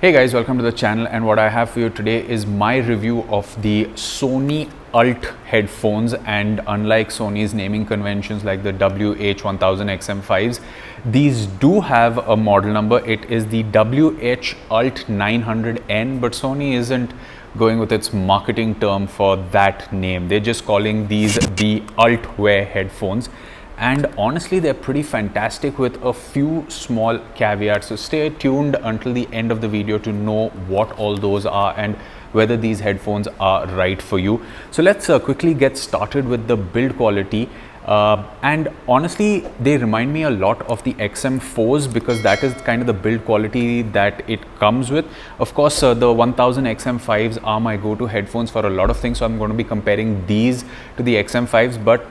Hey guys, welcome to the channel, and what I have for you today is my review of the Sony ULT headphones. And unlike Sony's naming conventions like the WH-1000XM5s, these do have a model number. It is the WH-ULT900N, but Sony isn't going with its marketing term for that name. They're just calling these the ULT WEAR headphones. And honestly, they're pretty fantastic with a few small caveats. So stay tuned until the end of the video to know what all those are and whether these headphones are right for you. So let's quickly get started with the build quality. And honestly, they remind me a lot of the XM4s because that is kind of the build quality that it comes with. Of course, the 1000 XM5s are my go-to headphones for a lot of things. So I'm going to be comparing these to the XM5s, but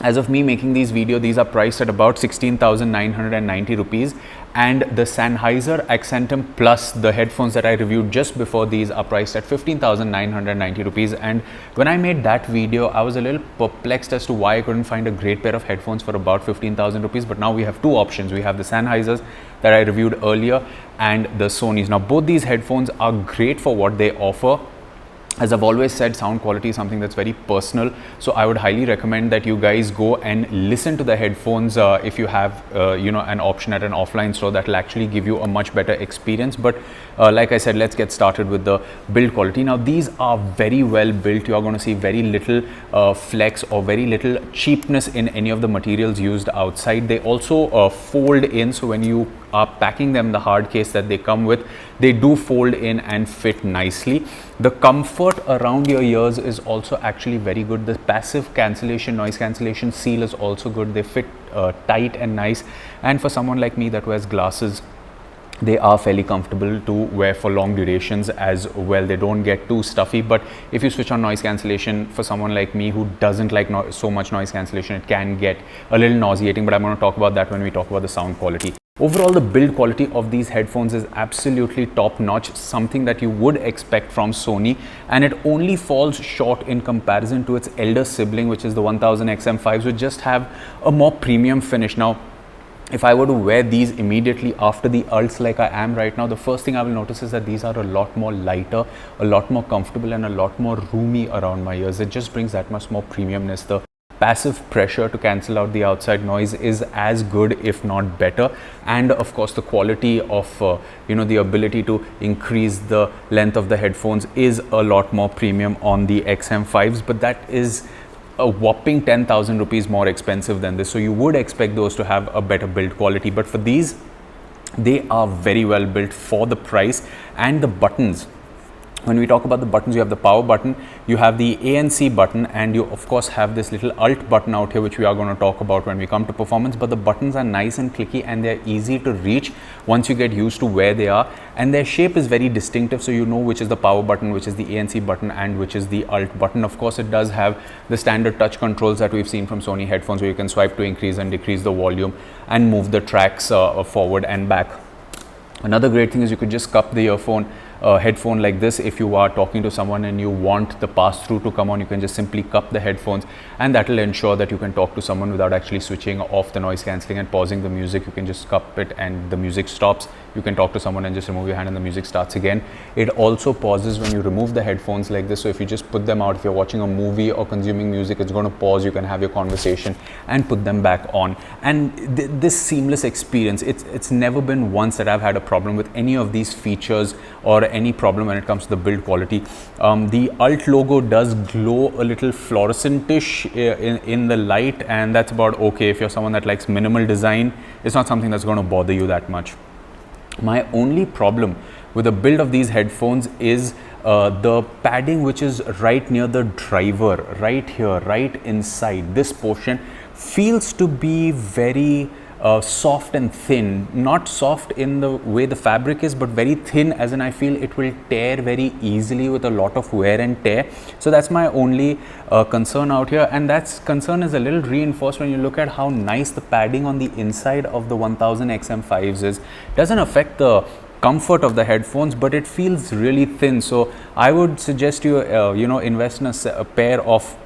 as of me making these videos, these are priced at about 16,990 rupees, and the Sennheiser Accentum Plus, the headphones that I reviewed just before these, are priced at 15,990 rupees. And when I made that video, I was a little perplexed as to why I couldn't find a great pair of headphones for about 15,000 rupees. But now we have two options. We have the Sennheisers that I reviewed earlier and the Sonys. Now both these headphones are great for what they offer. As I've always said, sound quality is something that's very personal, so I would highly recommend that you guys go and listen to the headphones if you have an option at an offline store that will actually give you a much better experience. But like I said, let's get started with the build quality. Now these are very well built. You are going to see very little flex or very little cheapness in any of the materials used outside. They also fold in, so when you are packing them, the hard case that they come with, they do fold in and fit nicely. The comfort around your ears is also actually very good. The passive cancellation, noise cancellation seal is also good. They fit tight and nice, and for someone like me that wears glasses, they are fairly comfortable to wear for long durations as well. They don't get too stuffy, but if you switch on noise cancellation, for someone like me who doesn't like so much noise cancellation, it can get a little nauseating, but I'm going to talk about that when we talk about the sound quality. Overall, the build quality of these headphones is absolutely top notch, something that you would expect from Sony, and it only falls short in comparison to its elder sibling, which is the 1000 XM5s, which just have a more premium finish. Now, if I were to wear these immediately after the ULTs like I am right now, the first thing I will notice is that these are a lot more lighter, a lot more comfortable, and a lot more roomy around my ears. It just brings that much more premiumness. The passive pressure to cancel out the outside noise is as good, if not better, and of course the quality of the ability to increase the length of the headphones is a lot more premium on the XM5s, but that is a whopping 10,000 rupees more expensive than this, so you would expect those to have a better build quality. But for these, they are very well built for the price. And the buttons, when we talk about the buttons, you have the power button, you have the ANC button, and you of course have this little ULT button out here, which we are going to talk about when we come to performance. But the buttons are nice and clicky, and they're easy to reach once you get used to where they are, and their shape is very distinctive, so you know which is the power button, which is the ANC button, and which is the ULT button. Of course, it does have the standard touch controls that we've seen from Sony headphones, where you can swipe to increase and decrease the volume and move the tracks forward and back. Another great thing is you could just cup the headphone like this. If you are talking to someone and you want the pass-through to come on, you can just simply cup the headphones, and that will ensure that you can talk to someone without actually switching off the noise cancelling and pausing the music. You can just cup it and the music stops. You can talk to someone and just remove your hand and the music starts again. It also pauses when you remove the headphones like this, so if you just put them out, if you're watching a movie or consuming music, it's going to pause. You can have your conversation and put them back on. And this seamless experience, it's never been once that I've had a problem with any of these features or any problem when it comes to the build quality. The ULT logo does glow a little fluorescentish in the light, and that's about okay. If you're someone that likes minimal design, it's not something that's going to bother you that much. My only problem with the build of these headphones is the padding, which is right near the driver, right here, right inside. This portion feels to be very soft and thin. Not soft in the way the fabric is, but very thin, as in I feel it will tear very easily with a lot of wear and tear. So that's my only concern out here, and that concern is a little reinforced when you look at how nice the padding on the inside of the 1000 XM5s is. Doesn't affect the comfort of the headphones, but it feels really thin. So I would suggest you invest in a pair of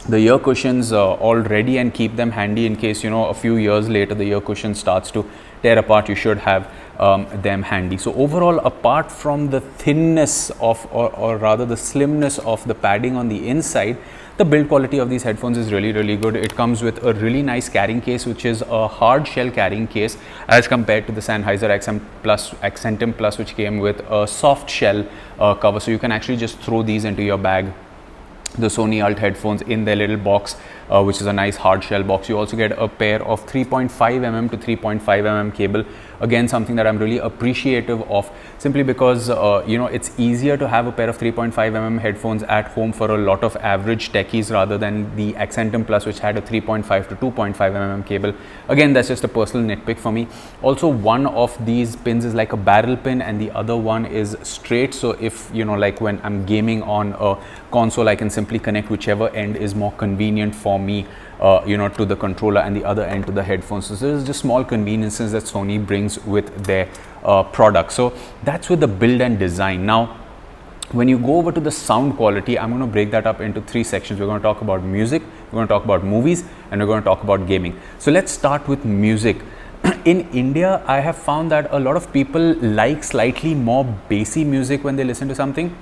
the ear cushions already and keep them handy in case a few years later the ear cushion starts to tear apart. You should have them handy. So overall, apart from the thinness of, or rather the slimness of the padding on the inside, the build quality of these headphones is really good. It comes with a really nice carrying case, which is a hard shell carrying case as compared to the Sennheiser Accentum Plus, which came with a soft shell cover. So you can actually just throw these into your bag. The Sony ULT headphones in their little box, which is a nice hard shell box. You also get a pair of 3.5mm to 3.5mm cable. Again, something that I'm really appreciative of, simply because you know, it's easier to have a pair of 3.5mm headphones at home for a lot of average techies rather than the Accentum Plus, which had a 3.5 to 2.5mm cable. Again, that's just a personal nitpick for me. Also, one of these pins is like a barrel pin and the other one is straight. So if, you know, like when I'm gaming on a console, I can simply connect whichever end is more convenient for me, you know, to the controller, and the other end to the headphones. So there's just small conveniences that Sony brings with their product. So that's with the build and design. Now, when you go over to the sound quality, I'm going to break that up into three sections. We're going to talk about music, we're going to talk about movies, and we're going to talk about gaming. So let's start with music. In India, I have found that a lot of people like slightly more bassy music when they listen to something,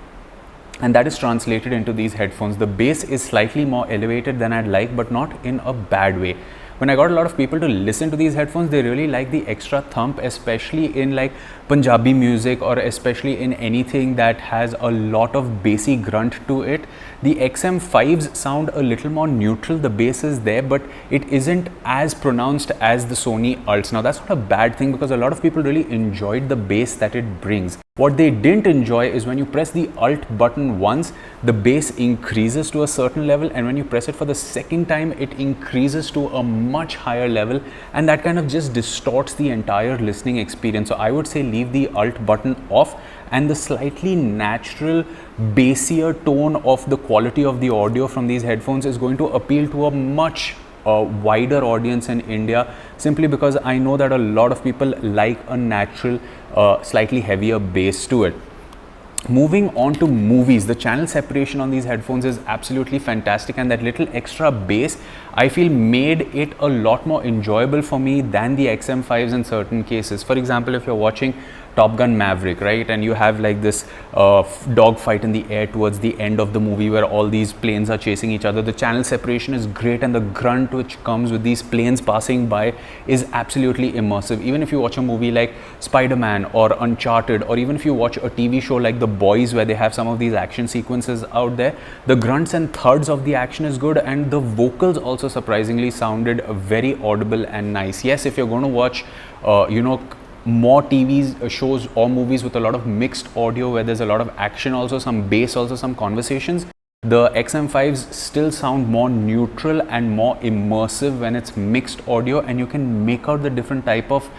and that is translated into these headphones. The bass is slightly more elevated than I'd like, but not in a bad way. When I got a lot of people to listen to these headphones, they really like the extra thump, especially in like Punjabi music, or especially in anything that has a lot of bassy grunt to it. The XM5s sound a little more neutral. The bass is there, but it isn't as pronounced as the Sony ULTs. Now, that's not a bad thing, because a lot of people really enjoyed the bass that it brings. What they didn't enjoy is when you press the ULT button once, the bass increases to a certain level, and when you press it for the second time, it increases to a much higher level, and that kind of just distorts the entire listening experience. So I would say leave the ULT button off, and the slightly natural bassier tone of the quality of the audio from these headphones is going to appeal to a much wider audience in India, simply because I know that a lot of people like a natural, slightly heavier bass to it. Moving on to movies, the channel separation on these headphones is absolutely fantastic, and that little extra bass, I feel, made it a lot more enjoyable for me than the XM5s in certain cases. For example, if you're watching Top Gun Maverick, right, and you have like this dogfight in the air towards the end of the movie where all these planes are chasing each other, the channel separation is great, and the grunt which comes with these planes passing by is absolutely immersive. Even if you watch a movie like Spider-Man or Uncharted, or even if you watch a TV show like The Boys, where they have some of these action sequences out there, the grunts and thuds of the action is good, and the vocals also surprisingly sounded very audible and nice. Yes, if you're going to watch you know, more TV shows or movies with a lot of mixed audio, where there's a lot of action, also some bass, also some conversations, the XM5s still sound more neutral and more immersive when it's mixed audio, and you can make out the different type of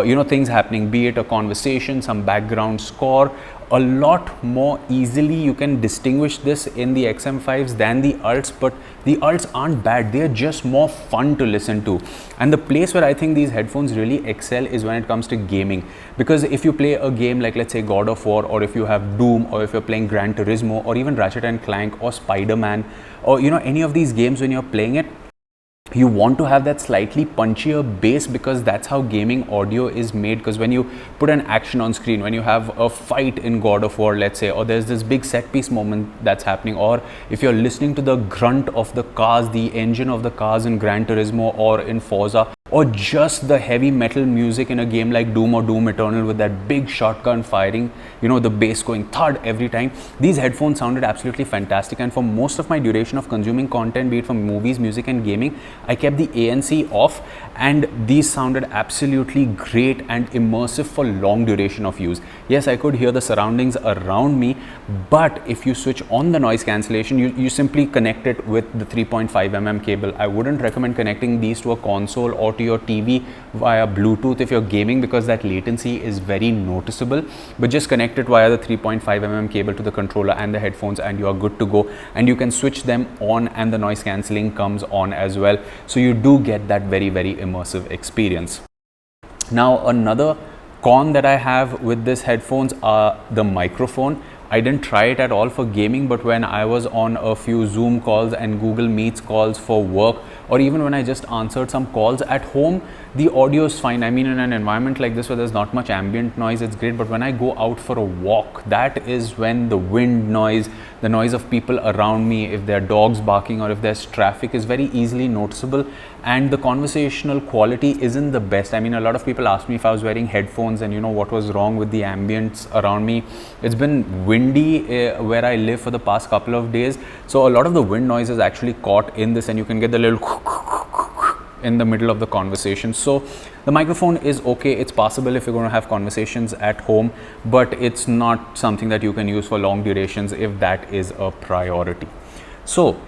you know, things happening, be it a conversation, some background score, a lot more easily. You can distinguish this in the XM5s than the ULTs, but the ULTs aren't bad, they're just more fun to listen to. And the place where I think these headphones really excel is when it comes to gaming, because if you play a game like, let's say, God of War, or if you have Doom, or if you're playing Gran Turismo, or even Ratchet and Clank, or Spider-Man, or you know, any of these games, when you're playing it, you want to have that slightly punchier bass, because that's how gaming audio is made. Because when you put an action on screen, when you have a fight in God of War, let's say, or there's this big set piece moment that's happening, or if you're listening to the grunt of the cars, the engine of the cars in Gran Turismo or in Forza, or just the heavy metal music in a game like Doom or Doom Eternal with that big shotgun firing, you know, the bass going thud every time, these headphones sounded absolutely fantastic. And for most of my duration of consuming content, be it from movies, music and gaming, I kept the ANC off, and these sounded absolutely great and immersive for long duration of use. Yes, I could hear the surroundings around me, but if you switch on the noise cancellation, you simply connect it with the 3.5mm cable. I wouldn't recommend connecting these to a console or to your TV via Bluetooth if you're gaming, because that latency is very noticeable. But just connect it via the 3.5mm cable to the controller and the headphones, and you are good to go. And you can switch them on, and the noise cancelling comes on as well. So you do get that very, very immersive experience. Now, another con that I have with this headphones are the microphone. I didn't try it at all for gaming, but when I was on a few Zoom calls and Google Meets calls for work, or even when I just answered some calls at home, the audio is fine. I mean, in an environment like this where there's not much ambient noise, it's great. But when I go out for a walk, that is when the wind noise, the noise of people around me, if there are dogs barking or if there's traffic, is very easily noticeable, and the conversational quality isn't the best. I mean, a lot of people asked me if I was wearing headphones and what was wrong with the ambience around me. It's been windy where I live for the past couple of days, so a lot of the wind noise is actually caught in this, and you can get the little in the middle of the conversation. So the microphone is okay, it's possible if you're going to have conversations at home, but it's not something that you can use for long durations if that is a priority. So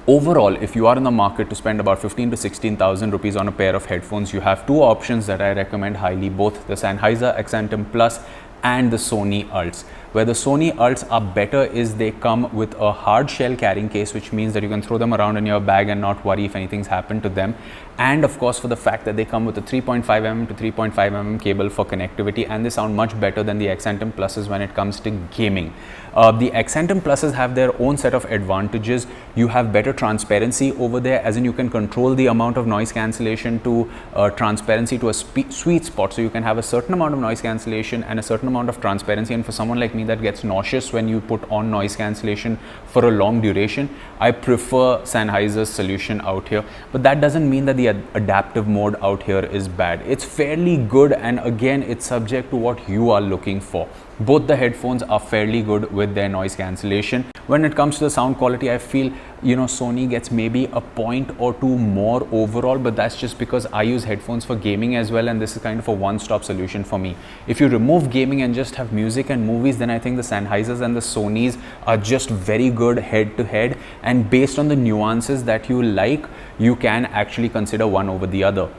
overall, if you are in the market to spend about 15 to 16,000 rupees on a pair of headphones, you have two options that I recommend highly, both the Sennheiser Accentum Plus and the Sony ULTs. Where the Sony ULTs are better is they come with a hard shell carrying case, which means that you can throw them around in your bag and not worry if anything's happened to them. And of course, for the fact that they come with a 3.5mm to 3.5mm cable for connectivity, and they sound much better than the Accentum Pluses when it comes to gaming. The Accentum Pluses have their own set of advantages. You have better transparency over there, as in you can control the amount of noise cancellation to transparency to a sweet spot. So you can have a certain amount of noise cancellation and a certain amount of transparency. And for someone like me that gets nauseous when you put on noise cancellation for a long duration, I prefer Sennheiser's solution out here. But that doesn't mean that the adaptive mode out here is bad. It's fairly good, and again, it's subject to what you are looking for. Both the headphones are fairly good with their noise cancellation. When it comes to the sound quality, I feel Sony gets maybe a point or two more overall, but that's just because I use headphones for gaming as well, and this is kind of a one-stop solution for me. If you remove gaming and just have music and movies, then I think the Sennheisers and the Sonys are just very good head to head, and based on the nuances that you like, you can actually consider one over the other.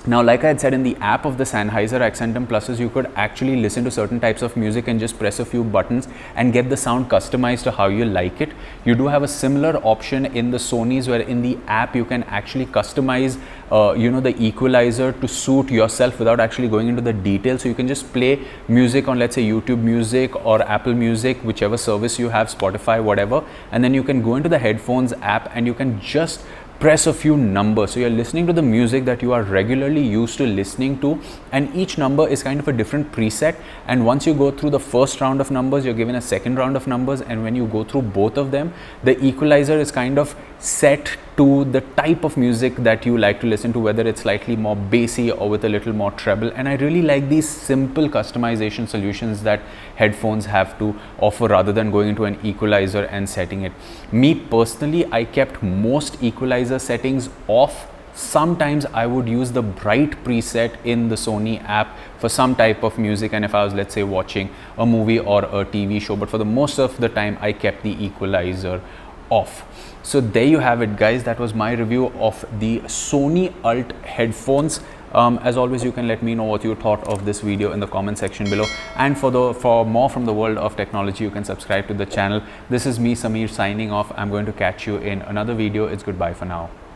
Now, like I had said, in the app of the Sennheiser Accentum Pluses, you could actually listen to certain types of music and just press a few buttons and get the sound customized to how you like it. You do have a similar option in the Sonys, where in the app you can actually customize the equalizer to suit yourself without actually going into the details. So you can just play music on, let's say, YouTube Music or Apple Music, whichever service you have, Spotify, whatever, and then you can go into the headphones app and you can just press a few numbers. So you're listening to the music that you are regularly used to listening to, and each number is kind of a different preset. And once you go through the first round of numbers, you're given a second round of numbers, and when you go through both of them, the equalizer is kind of set to the type of music that you like to listen to, whether it's slightly more bassy or with a little more treble. And I really like these simple customization solutions that headphones have to offer, rather than going into an equalizer and setting it. Me personally, I kept most equalizer settings off. Sometimes I would use the bright preset in the Sony app for some type of music, and if I was, let's say, watching a movie or a TV show, but for the most of the time I kept the equalizer off. So there you have it, guys. That was my review of the Sony ULT headphones. As always, you can let me know what you thought of this video in the comment section below, and for more from the world of technology, you can subscribe to the channel. This is me, Samir, signing off. I'm going to catch you in another video. It's goodbye for now.